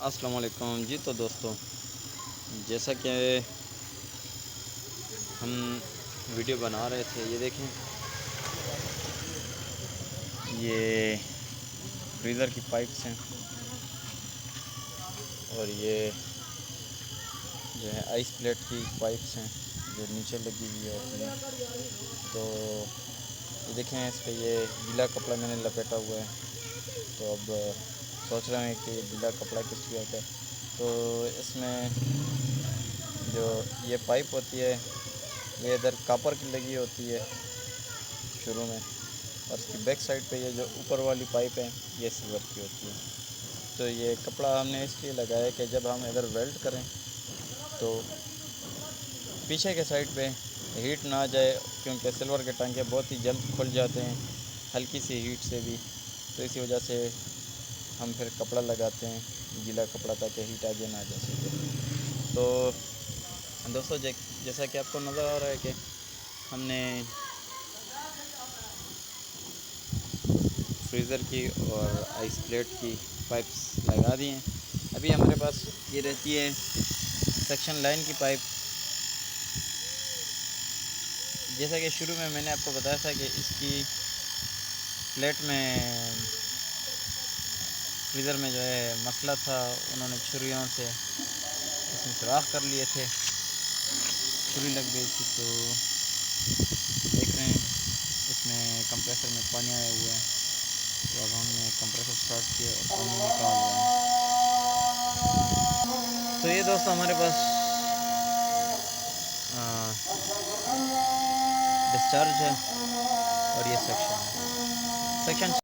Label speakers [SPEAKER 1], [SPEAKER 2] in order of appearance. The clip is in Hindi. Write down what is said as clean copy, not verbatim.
[SPEAKER 1] अस्सलाम वालेकुम जी। तो दोस्तों, जैसा कि हम वीडियो बना रहे थे, ये देखें, ये फ्रीज़र की पाइप्स हैं और ये जो है आइस प्लेट की पाइप्स हैं जो नीचे लगी हुई होती हैं। तो ये देखें, इस पे ये गीला कपड़ा मैंने लपेटा हुआ है। तो अब सोच रहे हैं कि गीला कपड़ा किस लिए होता है। तो इसमें जो ये पाइप होती है, ये इधर कॉपर की लगी होती है शुरू में, और इसकी बैक साइड पे ये जो ऊपर वाली पाइप है ये सिल्वर की होती है। तो ये कपड़ा हमने इसलिए लगाया कि जब हम इधर वेल्ड करें तो पीछे के साइड पे हीट ना आ जाए, क्योंकि सिल्वर के टांके बहुत ही जल्द खुल जाते हैं हल्की सी हीट से भी। तो इसी वजह से हम फिर कपड़ा लगाते हैं, गीला कपड़ा, ताकि हीट आगे ना जा सके। तो दोस्तों, जैसा कि आपको नज़र आ रहा है कि हमने फ्रीज़र की और आइस प्लेट की पाइप्स लगा दी हैं। अभी हमारे पास ये रहती है सक्शन लाइन की पाइप। जैसा कि शुरू में मैंने आपको बताया था कि इसकी प्लेट में, फ्रीज़र में जो है मसला था, उन्होंने छुरियों से इसमें सुराख कर लिए थे, छुरी लग गई थी। तो देख रहे हैं इसमें कंप्रेसर में पानी आया हुआ है। तो अब हमने कंप्रेसर स्टार्ट किया और पानी निकाल रहे हैं। तो ये दोस्तों हमारे पास डिस्चार्ज है और ये सेक्शन है। सेक्शन